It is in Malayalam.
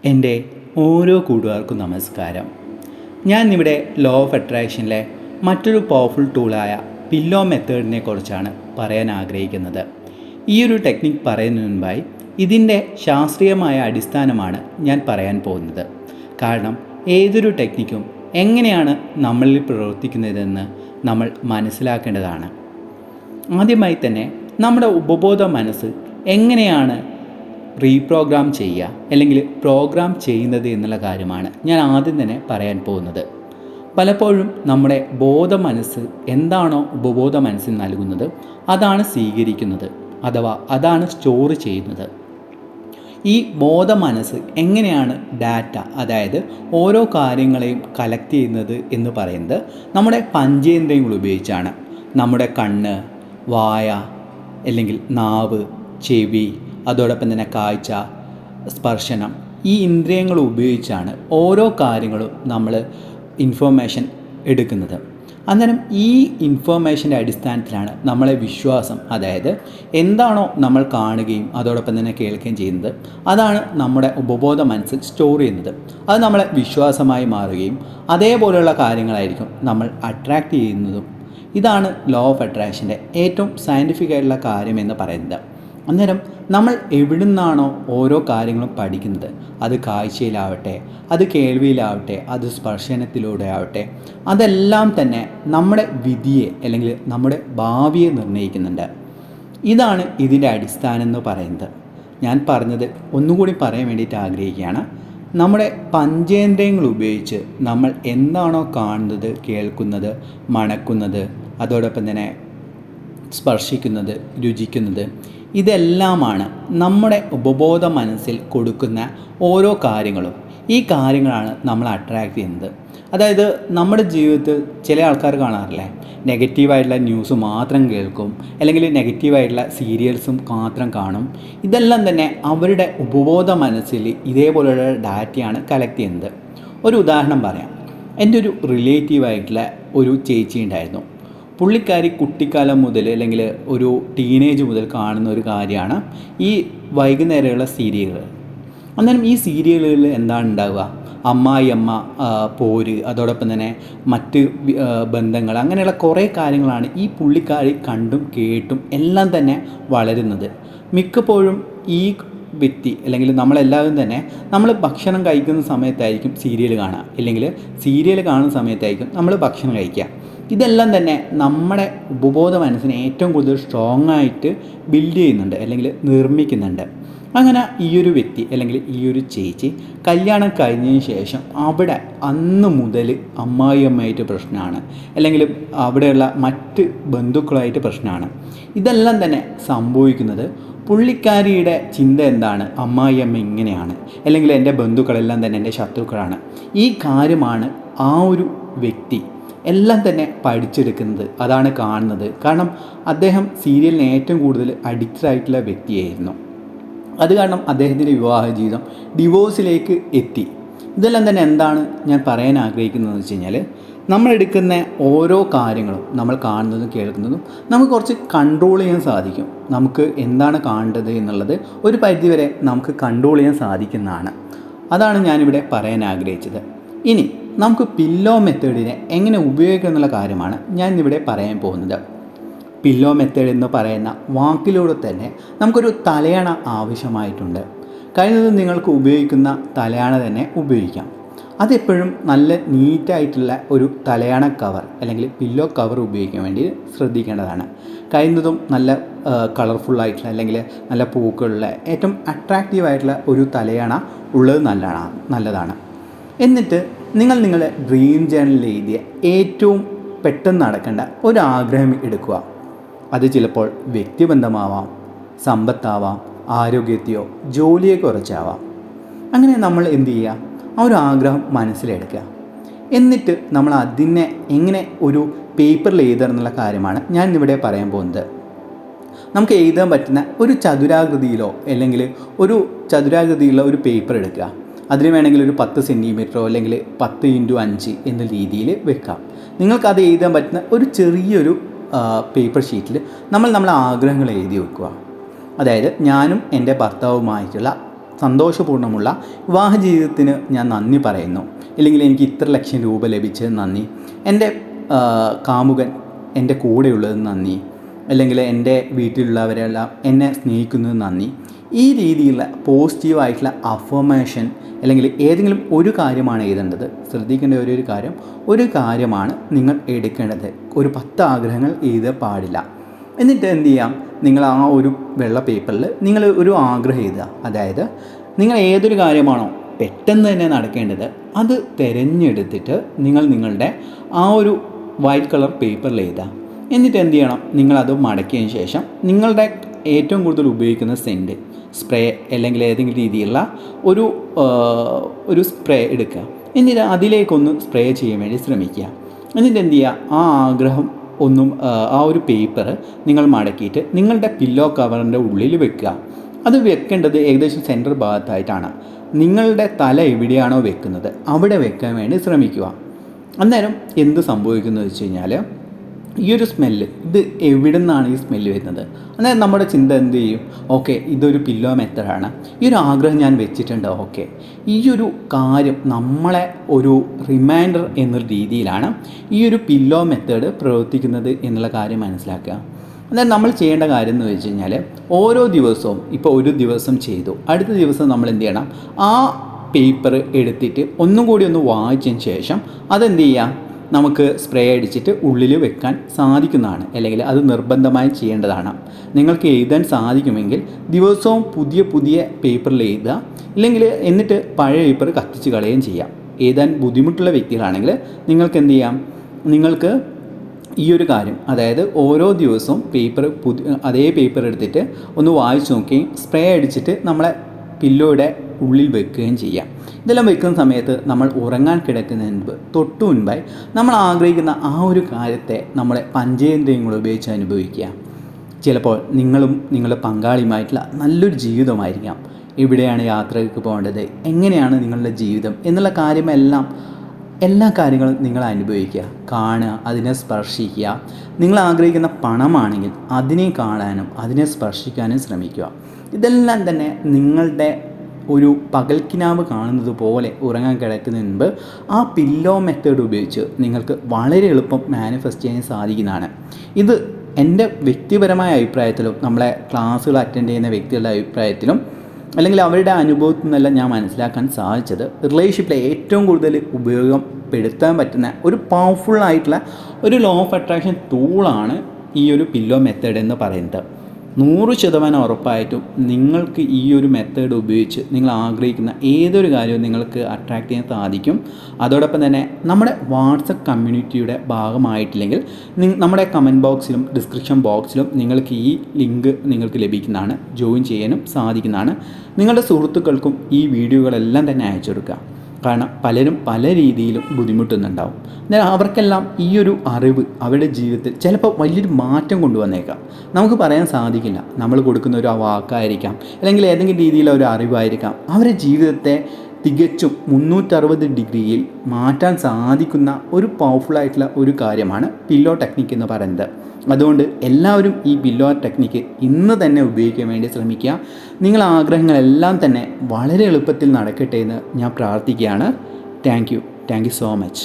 എൻ്റെ ഓരോ കൂട്ടുകാർക്കും നമസ്കാരം. ഞാൻ ഇവിടെ ലോ ഓഫ് അട്രാക്ഷനിലെ മറ്റൊരു പവർഫുൾ ടൂളായ പില്ലോ മെത്തേഡിനെ കുറിച്ചാണ് പറയാൻ ആഗ്രഹിക്കുന്നത്. ഈ ഒരു ടെക്നിക്ക് പറയുന്നതിന് മുൻപായി ഇതിൻ്റെ ശാസ്ത്രീയമായ അടിസ്ഥാനമാണ് ഞാൻ പറയാൻ പോകുന്നത്. കാരണം ഏതൊരു ടെക്നിക്കും എങ്ങനെയാണ് നമ്മളിൽ പ്രവർത്തിക്കുന്നതെന്ന് നമ്മൾ മനസ്സിലാക്കേണ്ടതാണ്. ആദ്യമായി തന്നെ നമ്മുടെ ഉപബോധ മനസ്സ് എങ്ങനെയാണ് റീപ്രോഗ്രാം ചെയ്യുക അല്ലെങ്കിൽ പ്രോഗ്രാം ചെയ്യുന്നത് എന്നുള്ള കാര്യമാണ് ഞാൻ ആദ്യം തന്നെ പറയാൻ പോകുന്നത്. പലപ്പോഴും നമ്മുടെ ബോധ മനസ്സ് എന്താണോ ഉപബോധ മനസ്സിന് നൽകുന്നത് അതാണ് സ്വീകരിക്കുന്നത്, അഥവാ അതാണ് സ്റ്റോർ ചെയ്യുന്നത്. ഈ ബോധ മനസ്സ് എങ്ങനെയാണ് ഡാറ്റ, അതായത് ഓരോ കാര്യങ്ങളെയും കളക്ട് ചെയ്യുന്നത് എന്ന് പറയുന്നത് നമ്മുടെ പഞ്ചേന്ദ്രിയങ്ങൾ ഉപയോഗിച്ചാണ്. നമ്മുടെ കണ്ണ്, വായ, അല്ലെങ്കിൽ നാവ്, ചെവി, അതോടൊപ്പം തന്നെ കാഴ്ച, സ്പർശനം, ഈ ഇന്ദ്രിയങ്ങൾ ഉപയോഗിച്ചാണ് ഓരോ കാര്യങ്ങളും നമ്മൾ ഇൻഫോർമേഷൻ എടുക്കുന്നത്. അന്നേരം ഈ ഇൻഫോർമേഷൻ്റെ അടിസ്ഥാനത്തിലാണ് നമ്മളെ വിശ്വാസം, അതായത് എന്താണോ നമ്മൾ കാണുകയും അതോടൊപ്പം തന്നെ കേൾക്കുകയും ചെയ്യുന്നത് അതാണ് നമ്മുടെ ഉപബോധ മനസ്സിൽ സ്റ്റോർ ചെയ്യുന്നത്. അത് നമ്മളെ വിശ്വാസമായി മാറുകയും അതേപോലെയുള്ള കാര്യങ്ങളായിരിക്കും നമ്മൾ അട്രാക്റ്റ് ചെയ്യുന്നതും. ഇതാണ് ലോ ഓഫ് അട്രാക്ഷൻ്റെ ഏറ്റവും സയൻറ്റിഫിക് ആയിട്ടുള്ള കാര്യം എന്ന് പറയുന്നത്. അന്നേരം നമ്മൾ എവിടെ നിന്നാണോ ഓരോ കാര്യങ്ങളും പഠിക്കുന്നത്, അത് കാഴ്ചയിലാവട്ടെ, അത് കേൾവിയിലാവട്ടെ, അത് സ്പർശനത്തിലൂടെ ആവട്ടെ, അതെല്ലാം തന്നെ നമ്മുടെ വിധിയെ അല്ലെങ്കിൽ നമ്മുടെ ഭാവിയെ നിർണ്ണയിക്കുന്നുണ്ട്. ഇതാണ് ഇതിൻ്റെ അടിസ്ഥാനം എന്ന് പറയുന്നത്. ഞാൻ പറഞ്ഞത് ഒന്നുകൂടി പറയാൻ വേണ്ടിയിട്ട് ആഗ്രഹിക്കുകയാണ്. നമ്മുടെ പഞ്ചേന്ദ്രിയങ്ങൾ ഉപയോഗിച്ച് നമ്മൾ എന്താണോ കാണുന്നത്, കേൾക്കുന്നത്, മണക്കുന്നത്, അതോടൊപ്പം തന്നെ സ്പർശിക്കുന്നത്, രുചിക്കുന്നത്, ഇതെല്ലാമാണ് നമ്മുടെ ഉപബോധ മനസ്സിൽ കൊടുക്കുന്ന ഓരോ കാര്യങ്ങളും. ഈ കാര്യങ്ങളാണ് നമ്മൾ അട്രാക്റ്റ് ചെയ്യുന്നത്. അതായത് നമ്മുടെ ജീവിതത്തിൽ ചില ആൾക്കാർ കാണാറില്ലേ, നെഗറ്റീവായിട്ടുള്ള ന്യൂസ് മാത്രം കേൾക്കും, അല്ലെങ്കിൽ നെഗറ്റീവായിട്ടുള്ള സീരിയൽസും മാത്രം കാണും. ഇതെല്ലാം തന്നെ അവരുടെ ഉപബോധ മനസ്സിൽ ഇതേപോലെയുള്ള ഡാറ്റയാണ് കളക്ട് ചെയ്യുന്നത്. ഒരു ഉദാഹരണം പറയാം. എൻ്റെ ഒരു റിലേറ്റീവായിട്ടുള്ള ഒരു ചേച്ചി ഉണ്ടായിരുന്നു. പുള്ളിക്കാരി കുട്ടിക്കാലം മുതൽ അല്ലെങ്കിൽ ഒരു ടീനേജ് മുതൽ കാണുന്ന ഒരു കാര്യമാണ് ഈ വൈകുന്നേരമുള്ള സീരിയലുകൾ. അന്നേരം ഈ സീരിയലുകളിൽ എന്താണ് ഉണ്ടാവുക, അമ്മായിയമ്മ, പോര്, അതോടൊപ്പം തന്നെ മറ്റ് ബന്ധങ്ങൾ, അങ്ങനെയുള്ള കുറേ കാര്യങ്ങളാണ് ഈ പുള്ളിക്കാരി കണ്ടും കേട്ടും എല്ലാം തന്നെ വളരുന്നത്. മിക്കപ്പോഴും ഈ വ്യക്തി അല്ലെങ്കിൽ നമ്മളെല്ലാവരും തന്നെ നമ്മൾ ഭക്ഷണം കഴിക്കുന്ന സമയത്തായിരിക്കും സീരിയൽ കാണുക, അല്ലെങ്കിൽ സീരിയൽ കാണുന്ന സമയത്തായിരിക്കും നമ്മൾ ഭക്ഷണം കഴിക്കുക. ഇതെല്ലാം തന്നെ നമ്മുടെ ഉപബോധ മനസ്സിനെ ഏറ്റവും കൂടുതൽ സ്ട്രോങ് ആയിട്ട് ബിൽഡ് ചെയ്യുന്നുണ്ട് അല്ലെങ്കിൽ നിർമ്മിക്കുന്നുണ്ട്. അങ്ങനെ ഈ ഒരു വ്യക്തി അല്ലെങ്കിൽ ഈ ഒരു ചേച്ചി കല്യാണം കഴിഞ്ഞതിന് ശേഷം അവിടെ അന്ന് മുതൽ അമ്മായിയമ്മയായിട്ട് പ്രശ്നമാണ്, അല്ലെങ്കിൽ അവിടെയുള്ള മറ്റ് ബന്ധുക്കളായിട്ട് പ്രശ്നമാണ്. ഇതെല്ലാം തന്നെ സംഭവിക്കുന്നത് പുള്ളിക്കാരിയുടെ ചിന്ത എന്താണ്, അമ്മായിയമ്മ ഇങ്ങനെയാണ്, അല്ലെങ്കിൽ എൻ്റെ ബന്ധുക്കളെല്ലാം തന്നെ എൻ്റെ ശത്രുക്കളാണ്. ഈ കാര്യമാണ് ആ ഒരു വ്യക്തി എല്ലാം തന്നെ പഠിച്ചെടുക്കുന്നത്, അതാണ് കാണുന്നത്. കാരണം അദ്ദേഹം സീരിയലിന് ഏറ്റവും കൂടുതൽ അഡിക്റ്റഡ് ആയിട്ടുള്ള വ്യക്തിയായിരുന്നു. അത് കാരണം അദ്ദേഹത്തിൻ്റെ വിവാഹ ജീവിതം ഡിവോഴ്സിലേക്ക് എത്തി. ഇതെല്ലാം തന്നെ എന്താണ് ഞാൻ പറയാൻ ആഗ്രഹിക്കുന്നതെന്ന് വെച്ച് കഴിഞ്ഞാൽ, നമ്മളെടുക്കുന്ന ഓരോ കാര്യങ്ങളും, നമ്മൾ കാണുന്നതും കേൾക്കുന്നതും നമുക്ക് കുറച്ച് കൺട്രോൾ ചെയ്യാൻ സാധിക്കും. നമുക്ക് എന്താണ് കാണേണ്ടത് എന്നുള്ളത് ഒരു പരിധിവരെ നമുക്ക് കൺട്രോൾ ചെയ്യാൻ സാധിക്കുന്നതാണ്. അതാണ് ഞാനിവിടെ പറയാൻ ആഗ്രഹിച്ചത്. ഇനി നമുക്ക് പില്ലോ മെത്തേഡിനെ എങ്ങനെ ഉപയോഗിക്കുക എന്നുള്ള കാര്യമാണ് ഞാൻ ഇവിടെ പറയാൻ പോകുന്നത്. പില്ലോ മെത്തേഡ് എന്ന് പറയുന്ന വാക്കിലൂടെ തന്നെ നമുക്കൊരു തലയണ ആവശ്യമായിട്ടുണ്ട്. കഴിയുന്നത് നിങ്ങൾക്ക് ഉപയോഗിക്കുന്ന തലയണ തന്നെ ഉപയോഗിക്കാം. അതെപ്പോഴും നല്ല നീറ്റായിട്ടുള്ള ഒരു തലയണ കവർ അല്ലെങ്കിൽ പില്ലോ കവർ ഉപയോഗിക്കാൻ വേണ്ടി ശ്രദ്ധിക്കേണ്ടതാണ്. കഴിയുന്നതും നല്ല കളർഫുള്ളായിട്ടുള്ള അല്ലെങ്കിൽ നല്ല പൂക്കളുള്ള ഏറ്റവും അട്രാക്റ്റീവായിട്ടുള്ള ഒരു തലയണ ഉള്ളത് നല്ലതാണ്. എന്നിട്ട് നിങ്ങൾ നിങ്ങളുടെ ഡ്രീം ജേർണലിൽ എഴുതിയ ഏറ്റവും പെട്ടെന്ന് നടക്കേണ്ട ഒരു ആഗ്രഹം എടുക്കുക. അത് ചിലപ്പോൾ വ്യക്തിബന്ധമാവാം, സമ്പത്താവാം, ആരോഗ്യത്തെയോ ജോലിയെ കുറിച്ചാവാം. അങ്ങനെ നമ്മൾ എന്ത് ചെയ്യുക, ആ ഒരു ആഗ്രഹം മനസ്സിലെടുക്കുക. എന്നിട്ട് നമ്മൾ അതിനെ എങ്ങനെ ഒരു പേപ്പറിൽ എഴുതുക എന്നുള്ള കാര്യമാണ് ഞാൻ ഇവിടെ പറയാൻ പോകുന്നത്. നമുക്ക് എഴുതാൻ പറ്റുന്ന ഒരു ചതുരാകൃതിയിലോ അല്ലെങ്കിൽ ഒരു ചതുരാകൃതിയിലുള്ള ഒരു പേപ്പർ എടുക്കുക. അതിന് വേണമെങ്കിൽ ഒരു 10 സെൻറ്റിമീറ്ററോ അല്ലെങ്കിൽ 10x5 എന്ന രീതിയിൽ വെക്കാം. നിങ്ങൾക്കത് എഴുതാൻ പറ്റുന്ന ഒരു ചെറിയൊരു പേപ്പർ ഷീറ്റിൽ നമ്മളെ ആഗ്രഹങ്ങൾ എഴുതി വെക്കുക. അതായത് ഞാനും എൻ്റെ ഭർത്താവുമായിട്ടുള്ള സന്തോഷപൂർണ്ണമുള്ള വിവാഹ ജീവിതത്തിന് ഞാൻ നന്ദി പറയുന്നു, ഇല്ലെങ്കിൽ എനിക്ക് ഇത്ര ലക്ഷം രൂപ ലഭിച്ചത് നന്ദി, എൻ്റെ കാമുകൻ എൻ്റെ കൂടെയുള്ളത് നന്ദി, അല്ലെങ്കിൽ എൻ്റെ വീട്ടിലുള്ളവരെല്ലാം എന്നെ സ്നേഹിക്കുന്നത് നന്ദി. ഈ രീതിയിലുള്ള പോസിറ്റീവായിട്ടുള്ള അഫർമേഷൻ അല്ലെങ്കിൽ ഏതെങ്കിലും ഒരു കാര്യമാണ് എഴുതേണ്ടത്. ശ്രദ്ധിക്കേണ്ട ഒരു കാര്യമാണ് നിങ്ങൾ എടുക്കേണ്ടത്. ഒരു 10 ആഗ്രഹങ്ങൾ എഴുതാൻ പാടില്ല. എന്നിട്ട് എന്ത് ചെയ്യാം, നിങ്ങൾ ആ ഒരു വെള്ള പേപ്പറിൽ നിങ്ങൾ ഒരു ആഗ്രഹം എഴുതുക. അതായത് നിങ്ങൾ ഏതൊരു കാര്യമാണോ പെട്ടെന്ന് തന്നെ നടക്കേണ്ടത് അത് തിരഞ്ഞെടുത്തിട്ട് നിങ്ങളുടെ ആ ഒരു വൈറ്റ് കളർ പേപ്പറിൽ എഴുതുക. എന്നിട്ട് എന്ത് ചെയ്യണം, നിങ്ങളത് മടക്കിയതിന് ശേഷം നിങ്ങളുടെ ഏറ്റവും കൂടുതൽ ഉപയോഗിക്കുന്ന സെൻറ്റ്, സ്പ്രേ അല്ലെങ്കിൽ ഏതെങ്കിലും രീതിയിലുള്ള ഒരു സ്പ്രേ എടുക്കുക. എന്നിട്ട് അതിലേക്കൊന്ന് സ്പ്രേ ചെയ്യാൻ വേണ്ടി ശ്രമിക്കുക. എന്നിട്ട് എന്ത് ചെയ്യുക, ആ ആഗ്രഹം ആ ഒരു പേപ്പർ നിങ്ങൾ മടക്കിയിട്ട് നിങ്ങളുടെ പില്ലോ കവറിൻ്റെ ഉള്ളിൽ വെക്കുക. അത് വെക്കേണ്ടത് ഏകദേശം സെൻറ്റർ ഭാഗത്തായിട്ടാണ്. നിങ്ങളുടെ തല എവിടെയാണോ വെക്കുന്നത് അവിടെ വെക്കാൻ വേണ്ടി ശ്രമിക്കുക. അന്നേരം എന്ത് സംഭവിക്കുന്നത് വെച്ച് കഴിഞ്ഞാൽ, ഈ ഒരു സ്മെല്ല്, ഇത് എവിടെ നിന്നാണ് ഈ സ്മെല്ല് വരുന്നത്? അന്നേരം നമ്മുടെ ചിന്ത എന്ത് ചെയ്യും, ഓക്കെ ഇതൊരു പില്ലോ മെത്തഡാണ്, ഈ ഒരു ആഗ്രഹം ഞാൻ വെച്ചിട്ടുണ്ട്, ഓക്കെ ഈ ഒരു കാര്യം നമ്മളെ ഒരു റിമൈൻഡർ എന്ന രീതിയിലാണ് ഈ ഒരു പില്ലോ മെത്തേഡ് പ്രവർത്തിക്കുന്നത് എന്നുള്ള കാര്യം മനസ്സിലാക്കുക. അന്നേരം നമ്മൾ ചെയ്യേണ്ട കാര്യം എന്ന് വെച്ച് കഴിഞ്ഞാൽ, ഓരോ ദിവസവും ഇപ്പോൾ ഒരു ദിവസം ചെയ്തു, അടുത്ത ദിവസം നമ്മൾ എന്ത് ചെയ്യണം, ആ പേപ്പർ എടുത്തിട്ട് ഒന്നും കൂടി ഒന്ന് വായിച്ചതിന് ശേഷം അതെന്ത് ചെയ്യാം, നമുക്ക് സ്പ്രേ അടിച്ചിട്ട് ഉള്ളിൽ വെക്കാൻ സാധിക്കുന്നതാണ്. അല്ലെങ്കിൽ അത് നിർബന്ധമായി ചെയ്യേണ്ടതാണ്. നിങ്ങൾക്ക് എഴുതാൻ സാധിക്കുമെങ്കിൽ ദിവസവും പുതിയ പേപ്പറിൽ എഴുതുക, ഇല്ലെങ്കിൽ എന്നിട്ട് പഴയ പേപ്പർ കത്തിച്ച് കളയുകയും ചെയ്യാം. എഴുതാൻ ബുദ്ധിമുട്ടുള്ള വ്യക്തികളാണെങ്കിൽ നിങ്ങൾക്ക് എന്ത് ചെയ്യാം, നിങ്ങൾക്ക് ഈ ഒരു കാര്യം, അതായത് ഓരോ ദിവസവും അതേ പേപ്പർ എടുത്തിട്ട് ഒന്ന് വായിച്ച് നോക്കുകയും സ്പ്രേ അടിച്ചിട്ട് നമ്മളെ പില്ലോയുടെ ഉള്ളിൽ വെക്കുകയും ചെയ്യാം. ഇതെല്ലാം വെക്കുന്ന സമയത്ത് നമ്മൾ ഉറങ്ങാൻ കിടക്കുന്നതിന് തൊട്ടു മുൻപായി നമ്മൾ ആഗ്രഹിക്കുന്ന ആ ഒരു കാര്യത്തെ നമ്മളെ പഞ്ചേന്ദ്രിയങ്ങൾ ഉപയോഗിച്ച് അനുഭവിക്കുക. ചിലപ്പോൾ നിങ്ങളും നിങ്ങളുടെ പങ്കാളിയുമായിട്ടുള്ള നല്ലൊരു ജീവിതമായിരിക്കാം. എവിടെയാണ് യാത്രയ്ക്ക് പോകേണ്ടത്, എങ്ങനെയാണ് നിങ്ങളുടെ ജീവിതം എന്നുള്ള എല്ലാ കാര്യങ്ങളും നിങ്ങൾ അനുഭവിക്കുക, കാണുക, അതിനെ സ്പർശിക്കുക. നിങ്ങൾ ആഗ്രഹിക്കുന്ന പണമാണെങ്കിൽ അതിനെ കാണാനും അതിനെ സ്പർശിക്കാനും ശ്രമിക്കുക. ഇതെല്ലാം തന്നെ നിങ്ങളുടെ ഒരു പകൽക്കിനാവ് കാണുന്നത് പോലെ ഉറങ്ങാൻ കിടക്കുന്നതിന് മുൻപ് ആ പില്ലോ മെത്തേഡ് ഉപയോഗിച്ച് നിങ്ങൾക്ക് വളരെ എളുപ്പം മാനിഫെസ്റ്റ് ചെയ്യാൻ സാധിക്കുന്നതാണ്. ഇത് എൻ്റെ വ്യക്തിപരമായ അഭിപ്രായത്തിലും നമ്മളെ ക്ലാസ്സുകൾ അറ്റൻഡ് ചെയ്യുന്ന വ്യക്തികളുടെ അഭിപ്രായത്തിലും അല്ലെങ്കിൽ അവരുടെ അനുഭവത്തിൽ നിന്നെല്ലാം ഞാൻ മനസ്സിലാക്കാൻ സാധിച്ചത്, റിലേഷൻഷിപ്പിലെ ഏറ്റവും കൂടുതൽ ഉപയോഗപ്പെടുത്താൻ പറ്റുന്ന ഒരു പവർഫുള്ളായിട്ടുള്ള ഒരു ലോ ഓഫ് അട്രാക്ഷൻ ടൂളാണ് ഈ ഒരു പില്ലോ മെത്തേഡ് എന്ന് പറയുന്നത്. 100% ഉറപ്പായിട്ടും നിങ്ങൾക്ക് ഈ ഒരു മെത്തേഡ് ഉപയോഗിച്ച് നിങ്ങൾ ആഗ്രഹിക്കുന്ന ഏതൊരു കാര്യവും നിങ്ങൾക്ക് അട്രാക്റ്റ് ചെയ്യാൻ സാധിക്കും. അതോടൊപ്പം തന്നെ നമ്മുടെ വാട്സപ്പ് കമ്മ്യൂണിറ്റിയുടെ ഭാഗമായിട്ടില്ലെങ്കിൽ നമ്മുടെ കമൻറ്റ് ബോക്സിലും ഡിസ്ക്രിപ്ഷൻ ബോക്സിലും നിങ്ങൾക്ക് ഈ ലിങ്ക് നിങ്ങൾക്ക് ലഭിക്കുന്നതാണ്, ജോയിൻ ചെയ്യാനും സാധിക്കുന്നതാണ്. നിങ്ങളുടെ സുഹൃത്തുക്കൾക്കും ഈ വീഡിയോകളെല്ലാം തന്നെ അയച്ചു കൊടുക്കുക. കാരണം പലരും പല രീതിയിലും ബുദ്ധിമുട്ടുന്നുണ്ടാവും. എന്നാൽ അവർക്കെല്ലാം ഈ ഒരു അറിവ് അവരുടെ ജീവിതത്തിൽ ചിലപ്പോൾ വലിയൊരു മാറ്റം കൊണ്ടുവന്നേക്കാം. നമുക്ക് പറയാൻ സാധിക്കില്ല. നമ്മൾ കൊടുക്കുന്ന ഒരു വാക്കായിരിക്കാം, അല്ലെങ്കിൽ ഏതെങ്കിലും രീതിയിലുള്ള ഒരു അറിവായിരിക്കാം അവരുടെ ജീവിതത്തെ തികച്ചും 360 ഡിഗ്രിയിൽ മാറ്റാൻ സാധിക്കുന്ന ഒരു പവർഫുള്ളായിട്ടുള്ള ഒരു കാര്യമാണ് പില്ലോ ടെക്നിക്ക് എന്ന് പറയുന്നത്. അതുകൊണ്ട് എല്ലാവരും ഈ പില്ലോ ടെക്നിക്ക് ഇന്ന് തന്നെ ഉപയോഗിക്കാൻ വേണ്ടി ശ്രമിക്കുക. നിങ്ങളുടെ ആഗ്രഹങ്ങളെല്ലാം തന്നെ വളരെ എളുപ്പത്തിൽ നടക്കട്ടെ എന്ന് ഞാൻ പ്രാർത്ഥിക്കുകയാണ്. Thank you so much.